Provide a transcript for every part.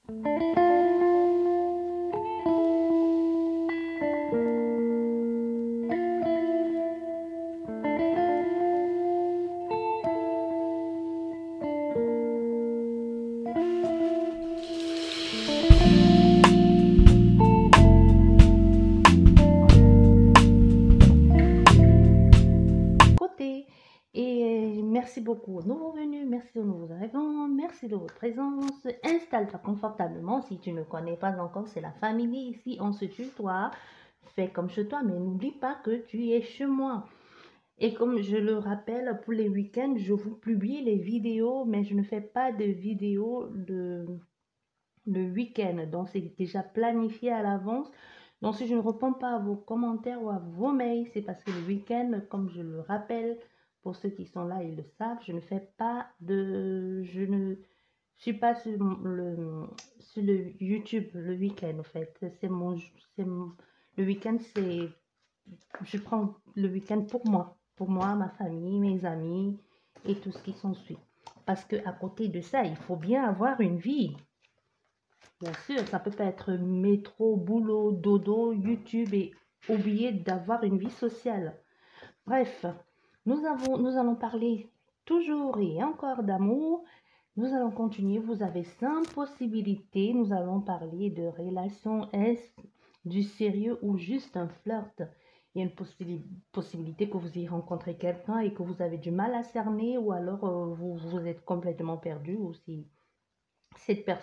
Et merci beaucoup aux nouveaux venus, merci aux nouveaux arrivants, merci de votre présence. Installe-toi confortablement si tu ne connais pas encore, c'est la famille ici, on se tutoie. Fais comme chez toi, mais n'oublie pas que tu es chez moi. Et comme je le rappelle, pour les week-ends, je vous publie les vidéos, mais je ne fais pas de vidéos le week-end. Donc, c'est déjà planifié à l'avance. Donc, si je ne réponds pas à vos commentaires ou à vos mails, c'est parce que le week-end, comme je le rappelle, pour ceux qui sont là, ils le savent, je ne fais pas de... Je ne suis pas sur le YouTube le week-end, en fait. Le week-end, c'est... Je prends le week-end pour moi, ma famille, mes amis et tout ce qui s'ensuit. Parce que à côté de ça, il faut bien avoir une vie. Bien sûr, ça peut pas être métro, boulot, dodo, YouTube et oublier d'avoir une vie sociale. Bref, nous allons parler toujours et encore d'amour. Nous allons continuer. Vous avez 5 possibilités. Nous allons parler de relations. Est-ce du sérieux ou juste un flirt? Il y a une possibilité que vous y rencontrez quelqu'un et que vous avez du mal à cerner, ou alors vous êtes complètement perdu, ou si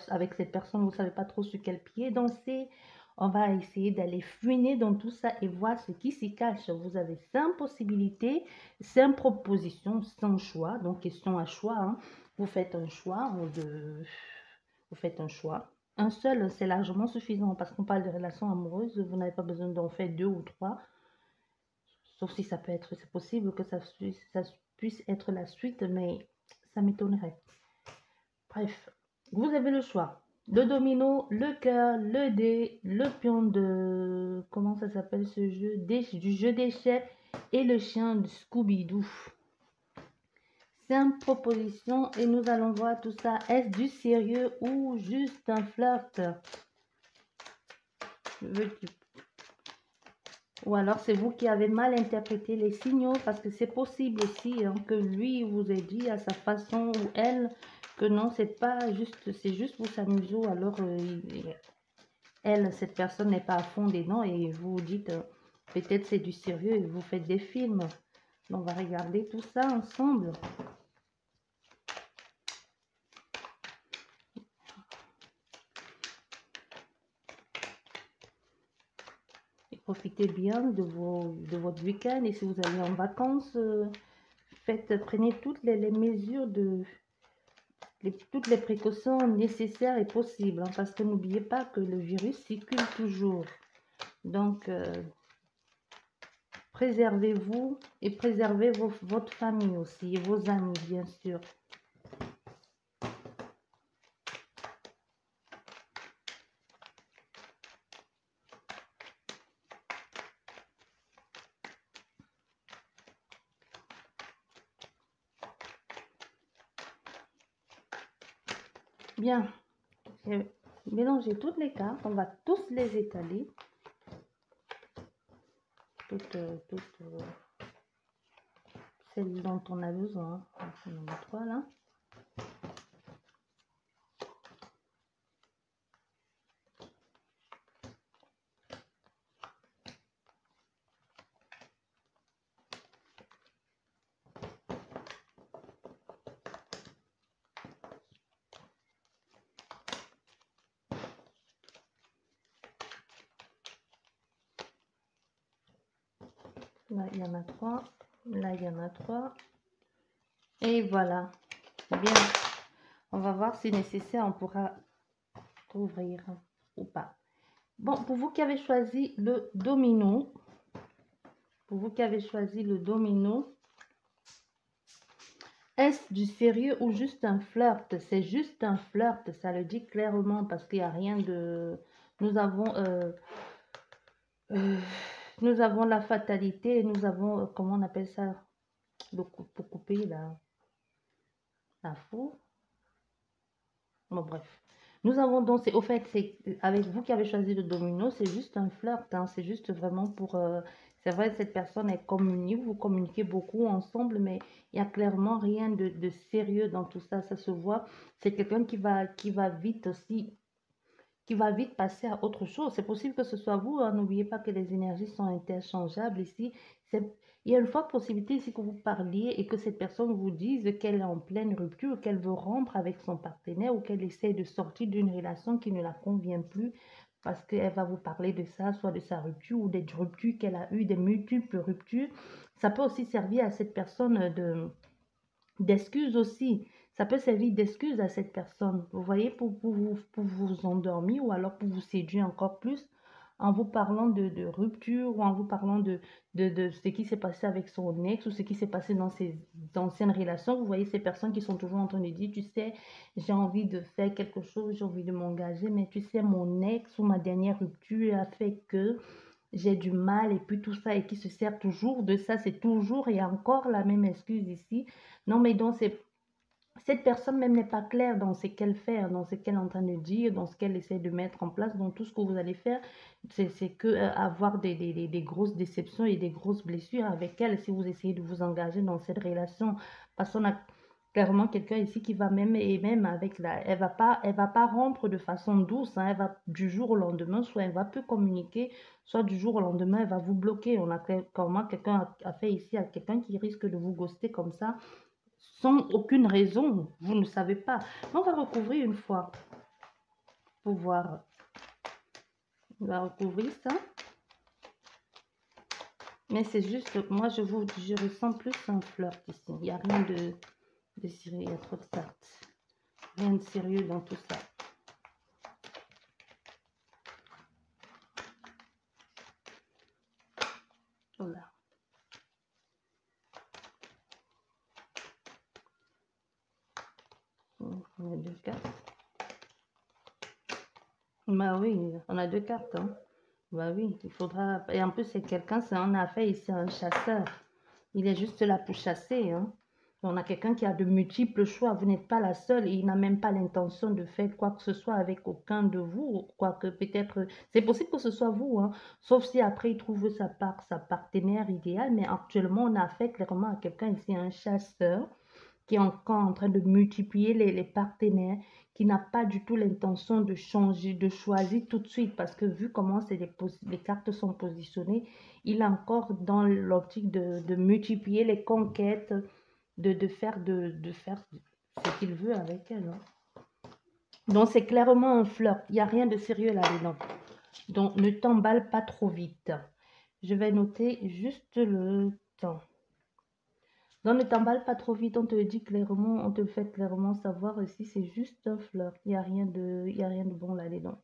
avec cette personne, vous ne savez pas trop sur quel pied danser. On va essayer d'aller fouiner dans tout ça et voir ce qui s'y cache. Vous avez 5 possibilités, 5 propositions, 5 choix. Donc, question à choix, hein. Vous faites un choix Vous faites un choix. Un seul, c'est largement suffisant parce qu'on parle de relations amoureuses. Vous n'avez pas besoin d'en faire 2 ou 3. Sauf si ça peut être, c'est possible que ça puisse être la suite, mais ça m'étonnerait. Bref, vous avez le choix. Le domino, le cœur, le dé, le pion de... Comment ça s'appelle ce jeu? Du jeu d'échecs et le chien de Scooby-Doo. 5 propositions et nous allons voir tout ça. Est-ce du sérieux ou juste un flirt? Ou alors c'est vous qui avez mal interprété les signaux, parce que c'est possible aussi hein, que lui vous ait dit à sa façon, ou elle, que non, c'est pas juste, c'est juste pour s'amuser, ou alors elle, cette personne n'est pas à fond dedans et vous dites peut-être c'est du sérieux et vous faites des films. On va regarder tout ça ensemble. Et profitez bien de votre week-end, et si vous allez en vacances, prenez toutes les mesures toutes les précautions nécessaires et possibles, hein, parce que n'oubliez pas que le virus circule toujours. Donc, préservez-vous et préservez votre famille aussi, et vos amis, bien sûr. Bien, j'ai mélangé toutes les cartes, on va tous les étaler. Toutes celles dont on a besoin. On en a 3 là. Là, il y en a 3. Là, il y en a 3. Et voilà. Bien. On va voir si nécessaire, on pourra ouvrir ou pas. Bon, pour vous qui avez choisi le domino, est-ce du sérieux ou juste un flirt? C'est juste un flirt, ça le dit clairement, parce qu'il n'y a rien de... Nous avons la fatalité, et nous avons, comment on appelle ça, pour couper la faux. Bon, bref. Nous avons donc, au fait, c'est avec vous qui avez choisi le domino, c'est juste un flirt, hein, c'est juste vraiment pour... c'est vrai, cette personne, elle communique, vous communiquez beaucoup ensemble, mais il y a clairement rien de sérieux dans tout ça, ça se voit. C'est quelqu'un qui va vite aussi, qui va vite passer à autre chose. C'est possible que ce soit vous, hein. N'oubliez pas que les énergies sont interchangeables ici. Il y a une forte possibilité ici que vous parliez et que cette personne vous dise qu'elle est en pleine rupture, qu'elle veut rompre avec son partenaire ou qu'elle essaie de sortir d'une relation qui ne la convient plus parce qu'elle va vous parler de ça, soit de sa rupture ou des ruptures qu'elle a eues, des multiples ruptures. Ça peut aussi servir à cette personne d'excuses aussi. Ça peut servir d'excuse à cette personne, vous voyez, pour vous endormir ou alors pour vous séduire encore plus en vous parlant de rupture ou en vous parlant de ce qui s'est passé avec son ex ou ce qui s'est passé dans ses anciennes relations. Vous voyez ces personnes qui sont toujours en train de dire, tu sais, j'ai envie de faire quelque chose, j'ai envie de m'engager, mais tu sais, mon ex ou ma dernière rupture a fait que j'ai du mal et puis tout ça et qui se sert toujours de ça, c'est toujours et encore la même excuse ici. Non, mais donc cette personne même n'est pas claire dans ce qu'elle fait, hein, dans ce qu'elle est en train de dire, dans ce qu'elle essaie de mettre en place. Donc tout ce que vous allez faire, c'est que avoir des grosses déceptions et des grosses blessures avec elle si vous essayez de vous engager dans cette relation. Parce qu'on a clairement quelqu'un ici qui va même, et même avec la, elle va pas rompre de façon douce, hein, elle va du jour au lendemain, soit elle va peu communiquer, soit du jour au lendemain, elle va vous bloquer. On a clairement quelqu'un a fait ici à quelqu'un qui risque de vous ghoster comme ça sans aucune raison, vous ne savez pas. On va recouvrir une fois pour voir. On va recouvrir ça. Mais c'est juste, moi je ressens plus un flirt ici. Il n'y a rien de sérieux, il y a trop de cartes. Rien de sérieux dans tout ça. Voilà. On a deux cartes. Bah oui, on a deux cartes, hein. Bah oui, il faudra... Et en plus, c'est quelqu'un, c'est un affaire ici, un chasseur. Il est juste là pour chasser, hein. On a quelqu'un qui a de multiples choix. Vous n'êtes pas la seule et il n'a même pas l'intention de faire quoi que ce soit avec aucun de vous. Quoique peut-être... C'est possible que ce soit vous, hein. Sauf si après il trouve sa partenaire idéale. Mais actuellement, on a affaire clairement à quelqu'un ici, un chasseur qui est encore en train de multiplier les partenaires, qui n'a pas du tout l'intention de changer, de choisir tout de suite, parce que vu comment les cartes sont positionnées, il est encore dans l'optique de multiplier les conquêtes, de faire ce qu'il veut avec elle, hein. Donc c'est clairement un flirt, il n'y a rien de sérieux là-dedans. Donc ne t'emballe pas trop vite. Je vais noter juste le temps. Donc ne t'emballe pas trop vite, on te le dit clairement, on te le fait clairement savoir aussi, c'est juste un flirt. Il n'y a rien de bon là-dedans.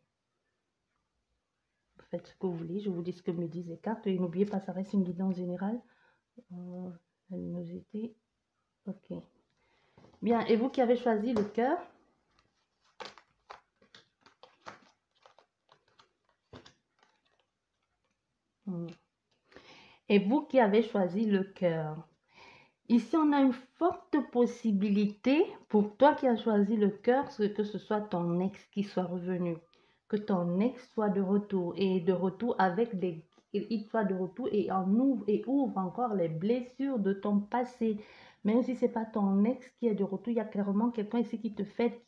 Faites ce que vous voulez, je vous dis ce que me disent les cartes. Et n'oubliez pas, ça reste une guidance générale. La luminosité. Ok. Bien, et vous qui avez choisi le cœur, et vous qui avez choisi le cœur, ici on a une forte possibilité pour toi qui as choisi le cœur, que ce soit ton ex qui soit revenu, que ton ex soit de retour et de retour avec il soit de retour et ouvre encore les blessures de ton passé. Même si c'est pas ton ex qui est de retour, il y a clairement quelqu'un ici qui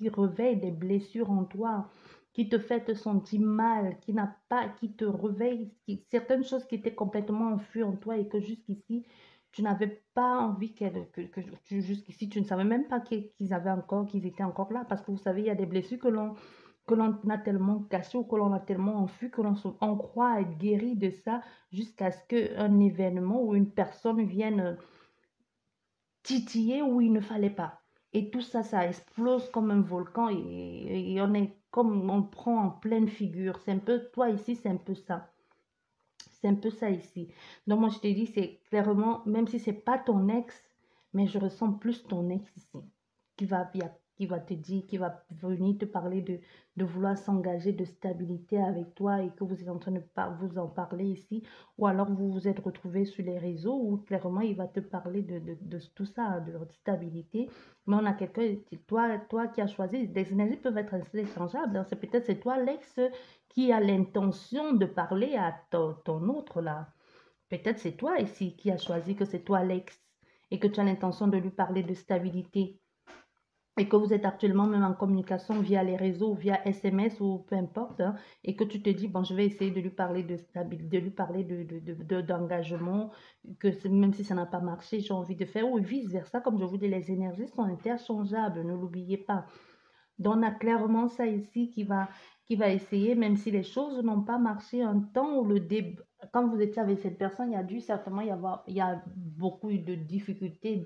réveille des blessures en toi, qui te fait te sentir mal, qui te réveille certaines choses qui étaient complètement enfuies en toi et que jusqu'ici, tu n'avais pas envie jusqu'ici, tu ne savais même pas qu'ils étaient encore là. Parce que vous savez, il y a des blessures que l'on a tellement cachées ou que l'on a tellement enfuies que on croit être guéri de ça jusqu'à ce qu'un événement ou une personne vienne titiller où il ne fallait pas. Et tout ça, ça explose comme un volcan et on est comme on prend en pleine figure. C'est un peu, toi ici, c'est un peu ça. C'est un peu ça ici. Donc moi, je te dis, c'est clairement, même si c'est pas ton ex, mais je ressens plus ton ex ici, qui va te dire, qui va venir te parler de vouloir s'engager de stabilité avec toi et que vous êtes en train de vous en parler ici, ou alors vous vous êtes retrouvé sur les réseaux où clairement il va te parler de tout ça, hein, de votre stabilité. Mais on a quelqu'un, toi qui as choisi, les énergies peuvent être interchangeables, hein. C'est toi l'ex qui a l'intention de parler à ton autre là. Peut-être c'est toi ici qui a choisi que c'est toi l'ex et que tu as l'intention de lui parler de stabilité et que vous êtes actuellement même en communication via les réseaux, via SMS ou peu importe, hein, et que tu te dis, bon, je vais essayer de lui parler de stabilité, de lui parler d'engagement, même si ça n'a pas marché, j'ai envie de faire, ou vice-versa, comme je vous dis, les énergies sont interchangeables, ne l'oubliez pas. Donc, on a clairement ça ici qui va essayer, même si les choses n'ont pas marché un temps où quand vous étiez avec cette personne, il y a dû certainement il y a beaucoup de difficultés,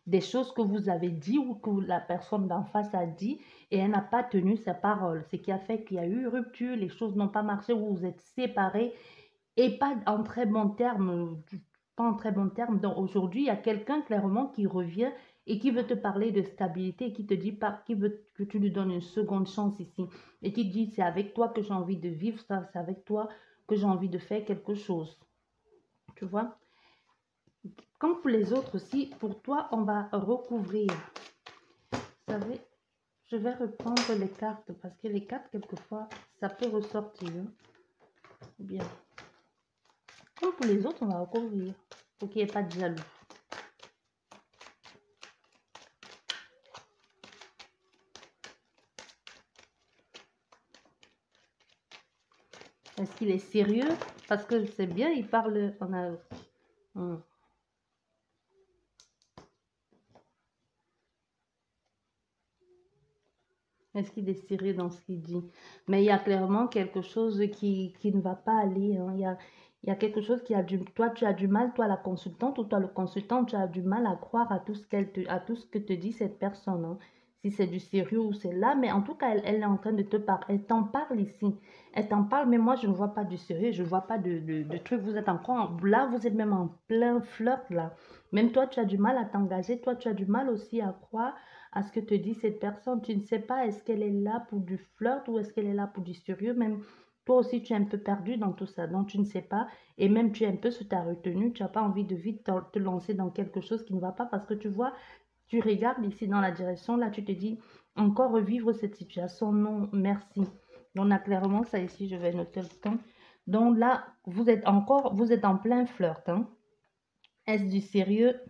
des choses que vous avez dit ou que la personne d'en face a dit et elle n'a pas tenu sa parole. Ce qui a fait qu'il y a eu rupture, les choses n'ont pas marché, ou vous êtes séparés et pas en très bon terme, pas en très bon terme. Donc aujourd'hui, il y a quelqu'un clairement qui revient et qui veut te parler de stabilité, et qui te dit pas, qui veut que tu lui donnes une seconde chance ici, et qui te dit c'est avec toi que j'ai envie de vivre ça, c'est avec toi que j'ai envie de faire quelque chose. Tu vois? Comme pour les autres aussi, pour toi, on va recouvrir. Vous savez, je vais reprendre les cartes parce que les cartes, quelquefois, ça peut ressortir. Bien. Comme pour les autres, on va recouvrir pour qu'il n'y ait pas de jaloux. Est-ce qu'il est sérieux? Parce que je sais bien, il parle. On a. Est-ce qu'il est sérieux dans ce qu'il dit? Mais il y a clairement quelque chose qui ne va pas aller, hein. Il y a quelque chose qui a du... Toi, tu as du mal, toi, la consultante, ou toi, le consultant, tu as du mal à croire à tout ce à tout ce que te dit cette personne, hein. Si c'est du sérieux ou c'est là, mais en tout cas, elle est en train de te parler. Elle t'en parle ici. Elle t'en parle, mais moi, je ne vois pas du sérieux. Je ne vois pas de truc. Vous êtes encore... Là, vous êtes même en plein flirt, là. Même toi, tu as du mal à t'engager. Toi, tu as du mal aussi à croire à ce que te dit cette personne. Tu ne sais pas, est-ce qu'elle est là pour du flirt ou est-ce qu'elle est là pour du sérieux? Même toi aussi, tu es un peu perdu dans tout ça, donc tu ne sais pas. Et même tu es un peu sous ta retenue, tu n'as pas envie de vite te lancer dans quelque chose qui ne va pas parce que tu vois, tu regardes ici dans la direction, là tu te dis, encore revivre cette situation, non, merci. On a clairement ça ici, je vais noter le temps. Donc là, vous êtes en plein flirt, hein. Est-ce du sérieux?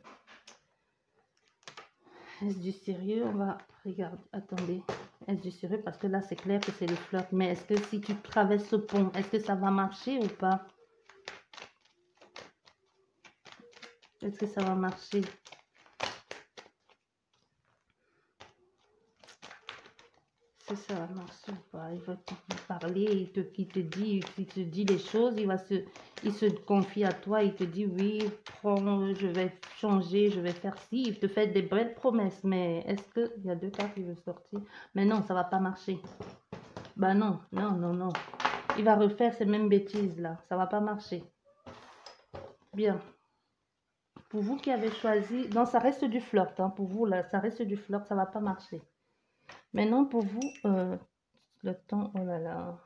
Est-ce du sérieux? On va regarder. Attendez. Est-ce du sérieux? Parce que là, c'est clair que c'est le flirt. Mais est-ce que si tu traverses ce pont, est-ce que ça va marcher ou pas? Est-ce que ça va marcher? Est-ce que ça va marcher ou pas? Il va te parler, il te dit les choses, il se confie à toi, il te dit oui, prends, je vais changer, je vais faire ci, il te fait des belles promesses. Mais est-ce que, il y a deux cartes qui veulent sortir? Mais non, ça va pas marcher. Bah non, non, non, non. Il va refaire ces mêmes bêtises là. Ça va pas marcher. Bien. Pour vous qui avez choisi... Non, ça reste du flirt. Hein. Pour vous, là, ça reste du flirt. Ça va pas marcher. Maintenant, pour vous, le temps... Oh là là.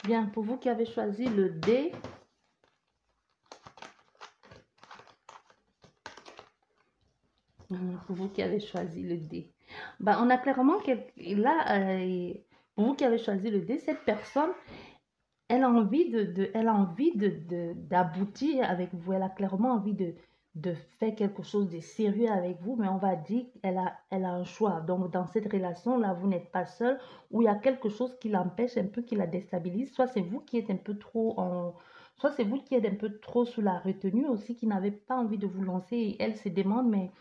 Bien, pour vous qui avez choisi le D... Pour vous qui avez choisi le D. Bah, on a clairement... Là, pour vous qui avez choisi le D, cette personne... Elle a envie d'aboutir avec vous. Elle a clairement envie de faire quelque chose de sérieux avec vous, mais on va dire qu'elle a un choix. Donc, dans cette relation-là, vous n'êtes pas seul, ou il y a quelque chose qui l'empêche un peu, qui la déstabilise. Soit c'est vous qui êtes un peu trop Soit c'est vous qui êtes un peu trop sous la retenue aussi, qui n'avez pas envie de vous lancer. Et elle se demande, mais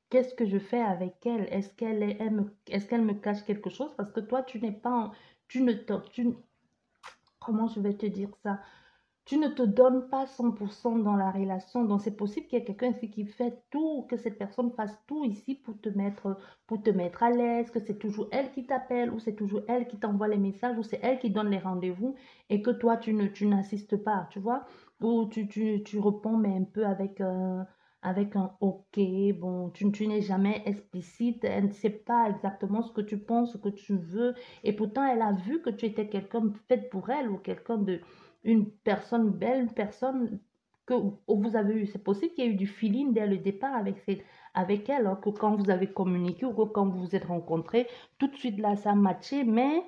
qu'est-ce que je fais avec elle? Est-ce qu'elle me cache quelque chose? Parce que toi, tu n'es pas... Tu ne, tu, comment je vais te dire ça? Tu ne te donnes pas 100% dans la relation. Donc, c'est possible qu'il y ait quelqu'un ici qui fait tout, que cette personne fasse tout ici pour te mettre à l'aise, que c'est toujours elle qui t'appelle, ou c'est toujours elle qui t'envoie les messages, ou c'est elle qui donne les rendez-vous, et que toi, tu n'assistes pas, tu vois? Ou tu réponds, mais un peu avec avec un OK. Bon, tu n'es jamais explicite, elle ne sait pas exactement ce que tu penses, ce que tu veux. Et pourtant, elle a vu que tu étais quelqu'un fait pour elle ou quelqu'un de, une personne belle, une personne que vous avez eu. C'est possible qu'il y ait eu du feeling dès le départ avec elle, hein, que quand vous avez communiqué ou que quand vous vous êtes rencontrés, tout de suite là, ça a matché, mais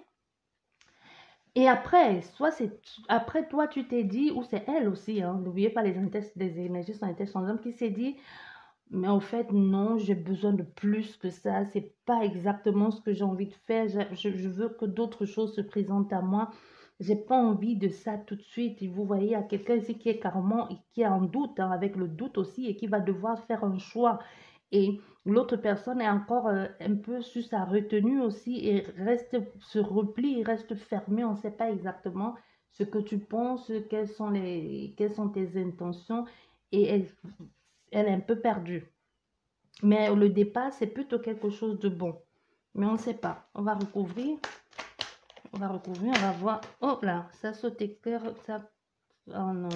et après, soit c'est après toi tu t'es dit, ou c'est elle aussi, hein, n'oubliez pas les énergies sont interchangeables, qui s'est dit, mais en fait non, j'ai besoin de plus que ça, c'est pas exactement ce que j'ai envie de faire, je veux que d'autres choses se présentent à moi, j'ai pas envie de ça tout de suite. Et vous voyez, il y a quelqu'un ici qui est carrément, qui est en doute, hein, avec le doute aussi, et qui va devoir faire un choix. Et l'autre personne est encore un peu sur sa retenue aussi et reste, se replie, reste fermé. On ne sait pas exactement ce que tu penses, quelles sont tes intentions. Et elle est un peu perdue. Mais le départ, c'est plutôt quelque chose de bon. Mais on ne sait pas. On va recouvrir. On va recouvrir, on va voir. Oh là, ça saute clair. Ça... Oh non,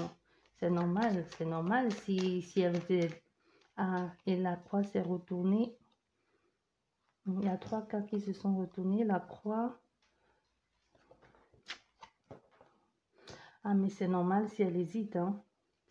c'est normal si elle était... Ah, et la croix s'est retournée. Il y a trois cartes qui se sont retournées. La croix. Ah, mais c'est normal si elle hésite, hein.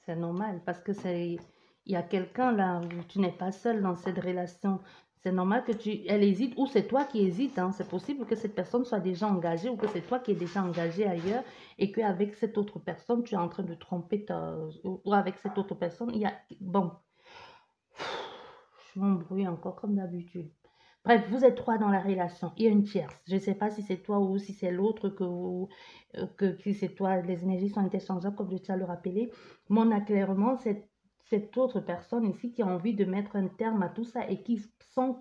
C'est normal parce que c'est, il y a quelqu'un là, tu n'es pas seul dans cette relation. C'est normal que elle hésite ou c'est toi qui hésites, hein. C'est possible que cette personne soit déjà engagée ou que c'est toi qui es déjà engagé ailleurs et qu'avec cette autre personne, tu es en train de tromper ou avec cette autre personne, il y a, bon, je m'embrouille encore comme d'habitude. Bref, vous êtes trois dans la relation. Il y a une tierce. Je ne sais pas si c'est toi ou si c'est l'autre que c'est toi. Les énergies sont interchangeables, comme je tiens à le rappeler. Mais on a clairement cette autre personne ici qui a envie de mettre un terme à tout ça et qui sent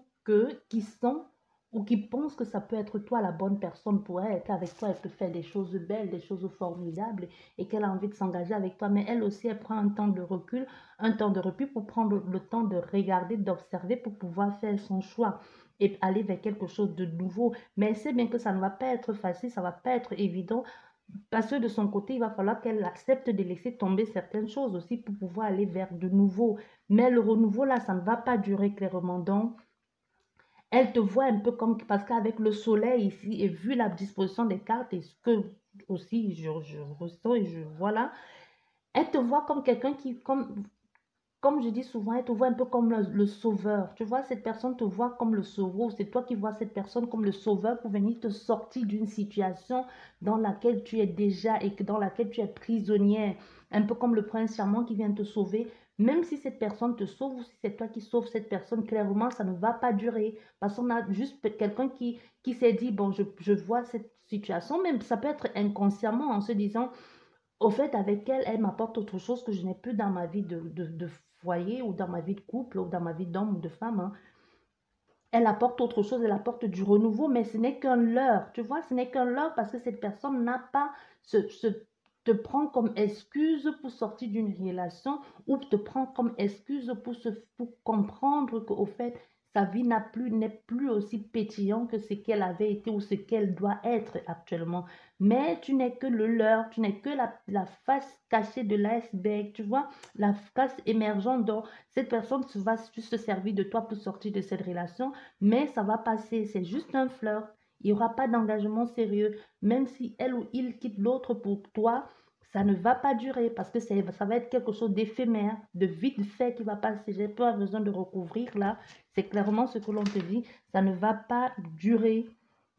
ou qui pense que ça peut être toi la bonne personne pour elle, qu'avec toi elle peut faire des choses belles, des choses formidables et qu'elle a envie de s'engager avec toi. Mais elle aussi, elle prend un temps de recul, un temps de repos pour prendre le temps de regarder, d'observer pour pouvoir faire son choix et aller vers quelque chose de nouveau. Mais elle sait bien que ça ne va pas être facile, ça ne va pas être évident parce que de son côté, il va falloir qu'elle accepte de laisser tomber certaines choses aussi pour pouvoir aller vers de nouveau. Mais le renouveau, là, ça ne va pas durer clairement. Donc, elle te voit un peu comme, parce qu'avec le soleil ici, et vu la disposition des cartes, et ce que aussi je ressens et je vois là, elle te voit comme quelqu'un qui, comme je dis souvent, elle te voit un peu comme le sauveur. Tu vois, cette personne te voit comme le sauveur. C'est toi qui vois cette personne comme le sauveur pour venir te sortir d'une situation dans laquelle tu es déjà et dans laquelle tu es prisonnière. Un peu comme le prince charmant qui vient te sauver. Même si cette personne te sauve ou si c'est toi qui sauves cette personne, clairement, ça ne va pas durer. Parce qu'on a juste quelqu'un qui s'est dit, bon, je vois cette situation, même ça peut être inconsciemment en se disant, au fait, avec elle, elle m'apporte autre chose que je n'ai plus dans ma vie de foyer ou dans ma vie de couple ou dans ma vie d'homme ou de femme, hein. Elle apporte autre chose, elle apporte du renouveau, mais ce n'est qu'un leurre. Tu vois, ce n'est qu'un leurre parce que cette personne n'a pas te prend comme excuse pour sortir d'une relation ou te prend comme excuse pour comprendre qu'au fait, sa vie n'est plus aussi pétillant que ce qu'elle avait été ou ce qu'elle doit être actuellement. Mais tu n'es que le leurre, tu n'es que la face cachée de l'iceberg, tu vois, la face émergente dont cette personne va juste se servir de toi pour sortir de cette relation, mais ça va passer, c'est juste un flirt. Il n'y aura pas d'engagement sérieux. Même si elle ou il quitte l'autre pour toi, ça ne va pas durer parce que ça va être quelque chose d'éphémère, de vite fait qui va passer. J'ai pas besoin de recouvrir là. C'est clairement ce que l'on te dit. Ça ne va pas durer.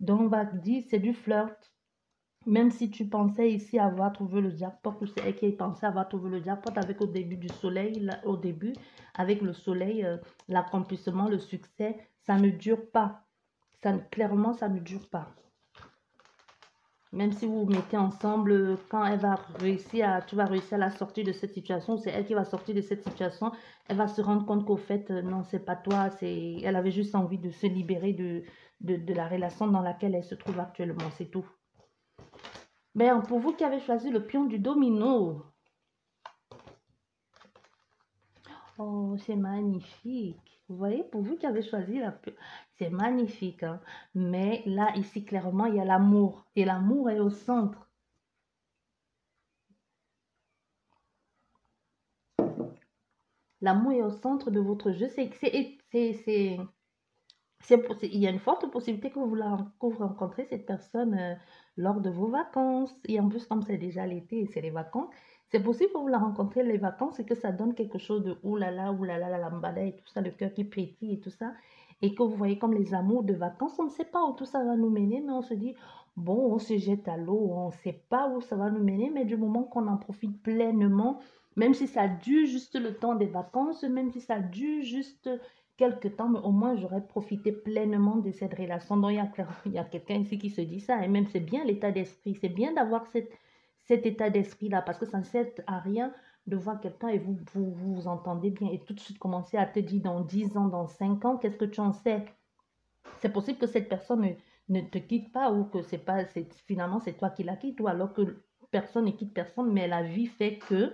Donc, on va dire c'est du flirt. Même si tu pensais ici avoir trouvé le jackpot, ou c'est elle qui pensait avoir trouvé le jackpot avec au début du soleil, là, au début, avec le soleil, l'accomplissement, le succès, ça ne dure pas. Clairement, ça ne dure pas. Même si vous vous mettez ensemble, quand elle va tu vas réussir à la sortir de cette situation, c'est elle qui va sortir de cette situation, elle va se rendre compte qu'au fait, non, c'est pas toi, elle avait juste envie de se libérer de la relation dans laquelle elle se trouve actuellement, c'est tout. Ben, pour vous qui avez choisi le pion du domino, oh, c'est magnifique. Vous voyez, pour vous qui avez choisi c'est magnifique, hein. Mais là, ici, clairement, il y a l'amour. Et l'amour est au centre. l'amour est au centre de votre jeu. Il y a une forte possibilité que que vous rencontrez cette personne lors de vos vacances. Et en plus, comme c'est déjà l'été et c'est les vacances, c'est possible que vous la rencontrez les vacances et que ça donne quelque chose de oulala, la lambada et tout ça, le cœur qui pétille et tout ça. Et que vous voyez comme les amours de vacances, on ne sait pas où tout ça va nous mener, mais on se dit, bon, on se jette à l'eau, on ne sait pas où ça va nous mener, mais du moment qu'on en profite pleinement, même si ça dure juste le temps des vacances, même si ça dure juste quelque temps, mais au moins j'aurais profité pleinement de cette relation. Donc il y a quelqu'un ici qui se dit ça, et même c'est bien l'état d'esprit, c'est bien d'avoir cet état d'esprit-là, parce que ça ne sert à rien de voir quelqu'un et vous entendez bien, et tout de suite commencer à te dire dans 10 ans, dans 5 ans, qu'est-ce que tu en sais? C'est possible que cette personne ne te quitte pas, ou que finalement c'est toi qui la quittes, ou alors que personne ne quitte personne, mais la vie fait que,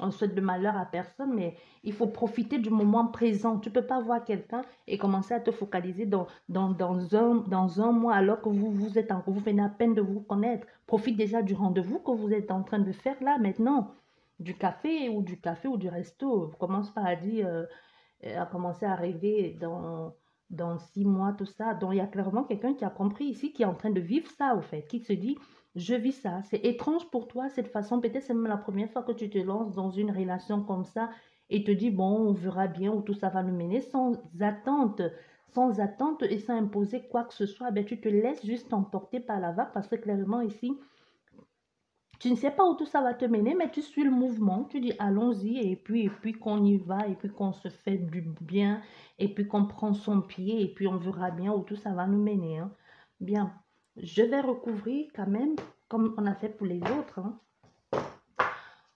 on ne souhaite de malheur à personne, mais il faut profiter du moment présent. Tu ne peux pas voir quelqu'un et commencer à te focaliser dans un mois alors que vous venez à peine de vous connaître. Profite déjà du rendez-vous que vous êtes en train de faire là maintenant. Du café ou du resto. Commence pas à dire, à commencer à rêver dans 6 mois, tout ça. Donc, il y a clairement quelqu'un qui a compris ici, qui est en train de vivre ça, au fait, qui se dit, je vis ça. C'est étrange pour toi, cette façon. Peut-être c'est même la première fois que tu te lances dans une relation comme ça et te dis, bon, on verra bien où tout ça va nous mener, attente. Sans attente et sans imposer quoi que ce soit, ben, tu te laisses juste emporter par la vague parce que clairement ici, tu ne sais pas où tout ça va te mener, mais tu suis le mouvement, tu dis allons-y, et puis qu'on y va, et puis qu'on se fait du bien, et puis qu'on prend son pied, et puis on verra bien où tout ça va nous mener, hein. Bien, je vais recouvrir quand même, comme on a fait pour les autres, hein.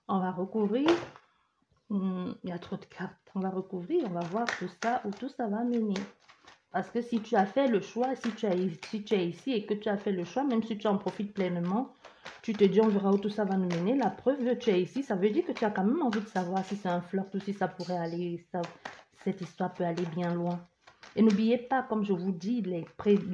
On va recouvrir, il y a trop de cartes, on va recouvrir, on va voir tout ça, où tout ça va mener. Parce que si tu as fait le choix, si tu es ici et que tu as fait le choix, même si tu en profites pleinement, tu te dis on verra où tout ça va nous mener. La preuve que tu es ici, ça veut dire que tu as quand même envie de savoir si c'est un flirt ou si ça pourrait aller, cette histoire peut aller bien loin. Et n'oubliez pas, comme je vous dis, les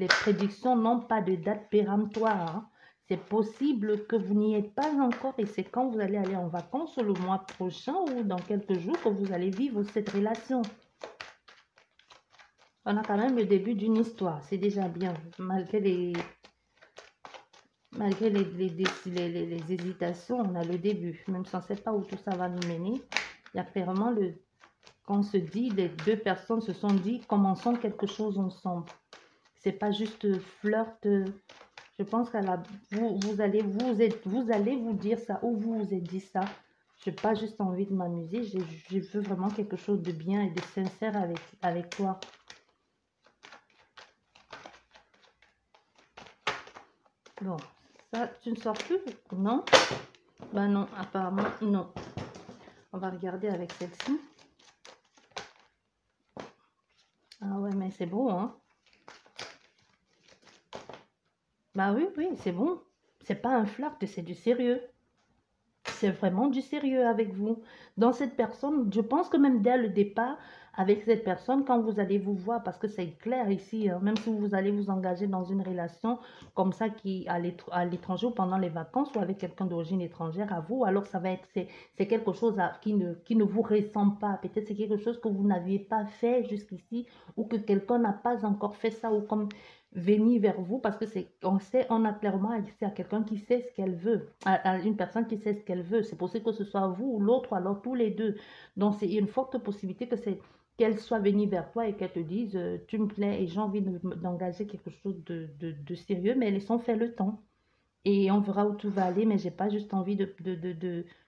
prédictions n'ont pas de date péremptoire, hein. C'est possible que vous n'y êtes pas encore et c'est quand vous allez aller en vacances le mois prochain ou dans quelques jours que vous allez vivre cette relation. On a quand même le début d'une histoire, c'est déjà bien, malgré les hésitations, on a le début, même si on ne sait pas où tout ça va nous mener. Il y a clairement quand on se dit, les deux personnes se sont dit, commençons quelque chose ensemble. C'est pas juste flirt. Je pense qu'à vous allez vous dire ça, ou vous vous êtes dit ça. Je n'ai pas juste envie de m'amuser, je veux vraiment quelque chose de bien et de sincère avec toi. Bon, ça, tu ne sors plus? Non? Ben non, apparemment, non. On va regarder avec celle-ci. Ah ouais, mais c'est beau, hein? Bah oui, c'est bon. C'est pas un flirt, c'est du sérieux. C'est vraiment du sérieux avec vous. Dans cette personne, je pense que même dès le départ, avec cette personne, quand vous allez vous voir, parce que c'est clair ici, hein, même si vous allez vous engager dans une relation comme ça qui à l'étranger ou pendant les vacances ou avec quelqu'un d'origine étrangère à vous, alors ça va être, c'est quelque chose qui ne vous ressemble pas. Peut-être c'est quelque chose que vous n'aviez pas fait jusqu'ici ou que quelqu'un n'a pas encore fait ça ou comme venir vers vous parce que on a clairement accès à quelqu'un qui sait ce qu'elle veut, à une personne qui sait ce qu'elle veut. C'est possible que ce soit vous ou l'autre, ou alors tous les deux. Donc, c'est une forte possibilité qu'elle soit venue vers toi et qu'elle te dise tu me plais et j'ai envie d'engager quelque chose de sérieux, mais laissons faire le temps. Et on verra où tout va aller, mais j'ai pas juste envie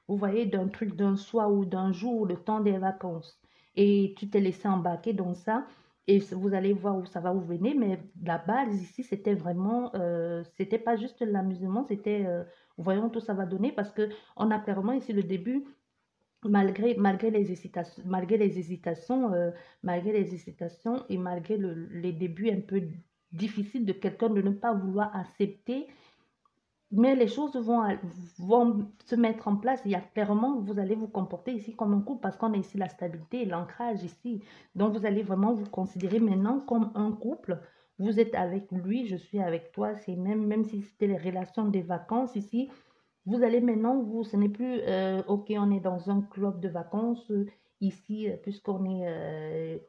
vous voyez, d'un truc d'un soir ou d'un jour, le temps des vacances. Et tu t'es laissé embarquer dans ça, et vous allez voir où ça va vous venir, mais la base ici, c'était vraiment, c'était pas juste l'amusement, c'était, voyons tout ça va donner, parce que on a clairement ici le début, malgré les hésitations et malgré les débuts un peu difficiles de quelqu'un de ne pas vouloir accepter, mais les choses vont se mettre en place. Il y a clairement, vous allez vous comporter ici comme un couple parce qu'on a ici la stabilité et l'ancrage ici. Donc, vous allez vraiment vous considérer maintenant comme un couple. Vous êtes avec lui, je suis avec toi. C'est même si c'était les relations des vacances ici, vous allez maintenant, ce n'est plus, ok, on est dans un club de vacances ici, puisqu'on est,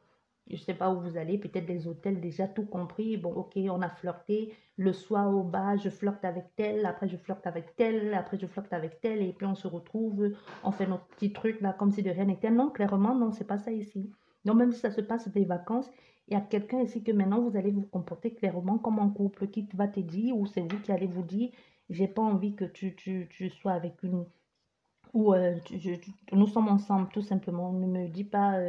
je ne sais pas où vous allez, peut-être des hôtels déjà tout compris. Bon, ok, on a flirté. Le soir au bas, je flirte avec tel, après je flirte avec tel, après je flirte avec tel, et puis on se retrouve, on fait notre petit truc là, comme si de rien n'était. Non, clairement, non, c'est pas ça ici. Donc, même si ça se passe des vacances, il y a quelqu'un ici que maintenant vous allez vous comporter clairement comme un couple qui va te dire, ou c'est vous qui allez vous dire, j'ai pas envie que tu sois avec une ou nous sommes ensemble tout simplement. Ne me dis pas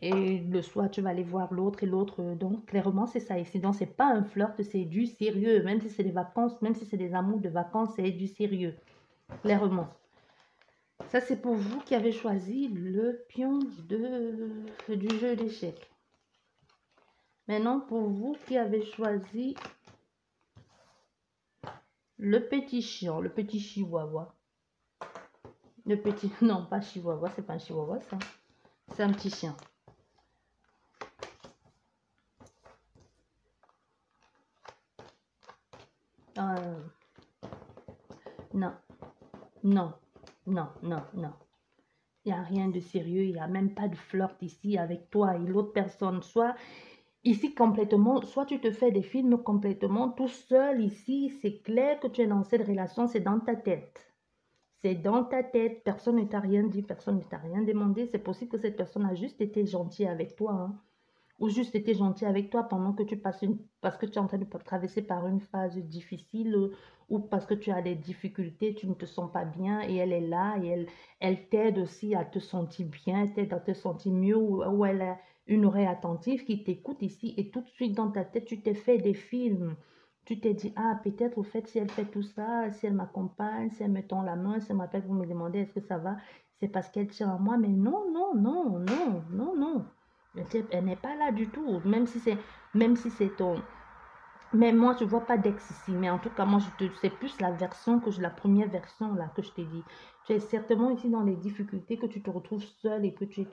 et le soir tu vas aller voir l'autre et l'autre. Donc clairement c'est ça ici. Donc c'est pas un flirt, c'est du sérieux. Même si c'est des vacances, même si c'est des amours de vacances, c'est du sérieux. Clairement. Ça c'est pour vous qui avez choisi le pion du jeu d'échecs. Maintenant pour vous qui avez choisi le petit chien, le petit chihuahua. Le petit, non pas chihuahua, c'est pas un chihuahua ça. C'est un petit chien. Euh, non, non, non, non, non. Il n'y a rien de sérieux, il n'y a même pas de flirt ici avec toi et l'autre personne. Soit ici complètement, soit tu te fais des films complètement tout seul ici, c'est clair que tu es dans cette relation, c'est dans ta tête. C'est dans ta tête, personne ne t'a rien dit, personne ne t'a rien demandé. C'est possible que cette personne a juste été gentille avec toi, hein. Ou juste été gentil avec toi pendant que tu passes parce que tu es en train de traverser par une phase difficile ou parce que tu as des difficultés, tu ne te sens pas bien et elle est là et elle t'aide aussi à te sentir bien, t'aide à te sentir mieux ou elle a une oreille attentive qui t'écoute ici et tout de suite dans ta tête, tu t'es fait des films. Tu t'es dit, ah, peut-être au fait, si elle fait tout ça, si elle m'accompagne, si elle me tend la main, si elle m'appelle pour me demander est-ce que ça va, c'est parce qu'elle tient à moi. Mais non, non, non, non, non, non. Elle n'est pas là du tout, même si c'est ton. Mais moi, je vois pas d'ex ici. Mais en tout cas, moi, c'est plus la version la première version là que je t'ai dit. Tu es certainement ici dans les difficultés que tu te retrouves seul et que tu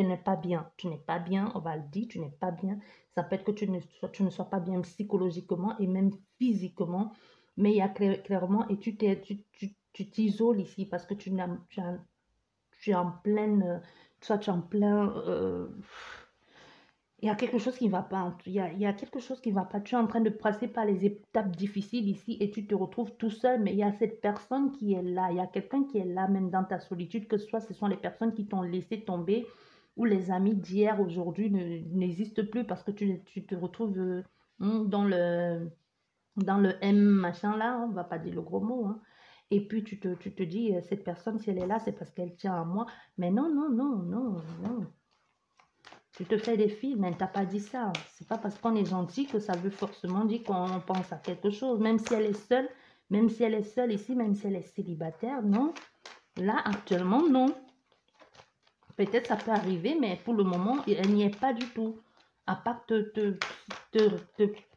n'es pas bien. Tu n'es pas bien, on va le dire, tu n'es pas bien. Ça peut être que tu ne sois pas bien psychologiquement et même physiquement. Mais il y a clairement, et tu t'isoles ici parce que tu es en pleine, soit tu es en plein, il y a quelque chose qui ne va pas, il y a quelque chose qui ne va pas, tu es en train de passer par les étapes difficiles ici et tu te retrouves tout seul, mais il y a cette personne qui est là, il y a quelqu'un qui est là même dans ta solitude, que soit ce sont les personnes qui t'ont laissé tomber ou les amis d'hier, aujourd'hui n'existent plus parce que tu te retrouves dans le M machin là, on va pas dire le gros mot, hein. Et puis tu te dis, cette personne, si elle est là, c'est parce qu'elle tient à moi. Mais non, non, non, non, non. Tu te fais des films, elle t'a pas dit ça. C'est pas parce qu'on est gentil que ça veut forcément dire qu'on pense à quelque chose. Même si elle est seule, même si elle est seule ici, même si elle est célibataire, non. Là, actuellement, non. Peut-être ça peut arriver, mais pour le moment, elle n'y est pas du tout. À part te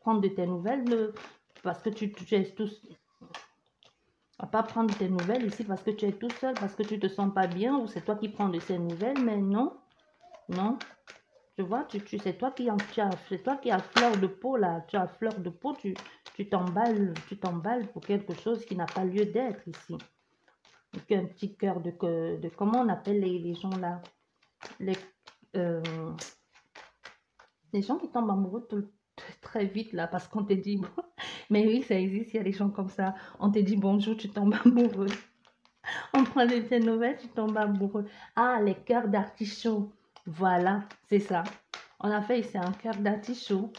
prendre de tes nouvelles, parce que tu es tout, à pas prendre tes nouvelles ici parce que tu es tout seul, parce que tu te sens pas bien, ou c'est toi qui prends de ces nouvelles, mais non, non. Tu vois, c'est toi c'est toi qui as fleur de peau là, tu as fleur de peau, tu t'emballes pour quelque chose qui n'a pas lieu d'être ici. Donc, un petit cœur comment on appelle les gens là, les, euh, les gens qui tombent amoureux très vite là, parce qu'on te dit, bon, mais oui, ça existe, il y a des gens comme ça, on te dit bonjour, tu tombes amoureux. On prend de tes nouvelles, tu tombes amoureux. Ah, les cœurs d'artichaut. Voilà, c'est ça. On a fait ici un cœur d'artichaut.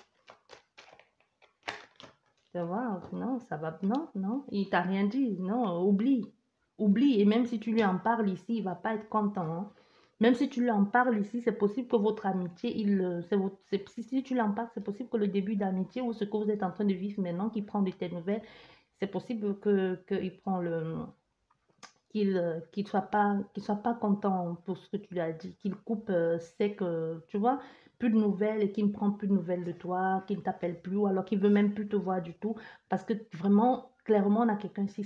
Tu vois, non, ça va. Non, non, il t'a rien dit. Non, oublie. Oublie. Et même si tu lui en parles ici, il va pas être content, hein. Même si tu lui en parles ici, c'est possible que votre amitié, si tu lui en parles, c'est possible que le début d'amitié ou ce que vous êtes en train de vivre maintenant, qu'il prend de tes nouvelles, c'est possible qu'il prend qu'il soit pas content pour ce que tu lui as dit, qu'il coupe sec, tu vois, plus de nouvelles et qu'il ne prend plus de nouvelles de toi, qu'il ne t'appelle plus, ou alors qu'il veut même plus te voir du tout, parce que vraiment, clairement, on a quelqu'un ici,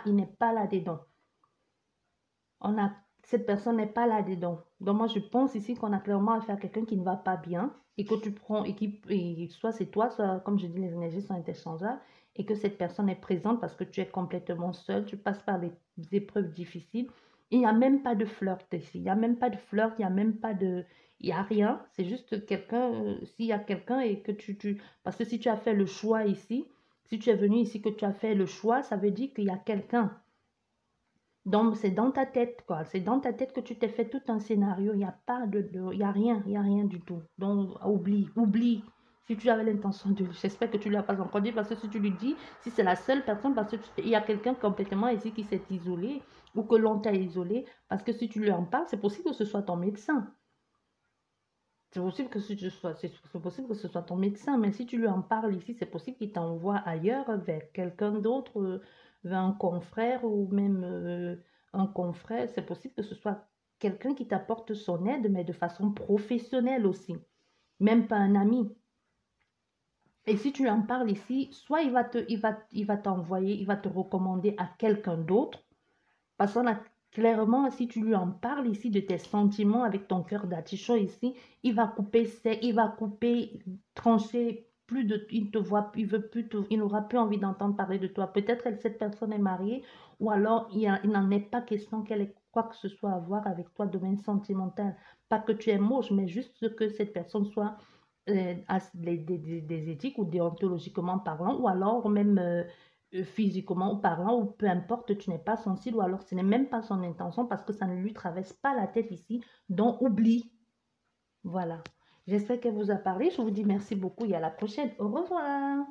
il n'est pas là-dedans. Cette personne n'est pas là-dedans. Donc moi, je pense ici qu'on a clairement affaire à quelqu'un qui ne va pas bien et que tu prends, et soit c'est toi, soit, comme je dis, les énergies sont interchangeables et que cette personne est présente parce que tu es complètement seul, tu passes par des épreuves difficiles Il n'y a même pas de flirt ici. Il n'y a même pas de flirt, il n'y a même pas de... Il n'y a rien. C'est juste quelqu'un, s'il y a quelqu'un et que Parce que si tu as fait le choix ici, si tu es venu ici, que tu as fait le choix, ça veut dire qu'il y a quelqu'un. Donc, c'est dans ta tête, quoi. C'est dans ta tête que tu t'es fait tout un scénario. Il n'y a pas il y a rien, il n'y a rien du tout. Donc, oublie, oublie. Si tu avais l'intention de... J'espère que tu ne l'as pas encore dit, parce que si tu lui dis, si c'est la seule personne, parce qu'il y a quelqu'un complètement ici qui s'est isolé, ou que l'on t'a isolé, parce que si tu lui en parles, c'est possible que ce soit ton médecin. C'est possible que c'est possible que ce soit ton médecin, mais si tu lui en parles ici, c'est possible qu'il t'envoie ailleurs vers quelqu'un d'autre, vers un confrère ou même un confrère. C'est possible que ce soit quelqu'un qui t'apporte son aide, mais de façon professionnelle aussi, même pas un ami. Et si tu lui en parles ici, soit il va t'envoyer, il va te recommander à quelqu'un d'autre, parce qu'on a clairement, si tu lui en parles ici de tes sentiments avec ton cœur d'artichaut ici, il va couper sec, il va couper, trancher, plus de, il te voit, il veut plus il n'aura plus envie d'entendre parler de toi. Peut-être que cette personne est mariée, ou alors il n'en est pas question qu'elle ait quoi que ce soit à voir avec toi, domaine sentimental. Pas que tu es moche, mais juste que cette personne soit des éthiques ou déontologiquement parlant, ou alors même physiquement parlant, ou peu importe, tu n'es pas sensible, ou alors ce n'est même pas son intention parce que ça ne lui traverse pas la tête ici, donc oublie. Voilà. J'espère qu'elle vous a parlé. Je vous dis merci beaucoup et à la prochaine. Au revoir.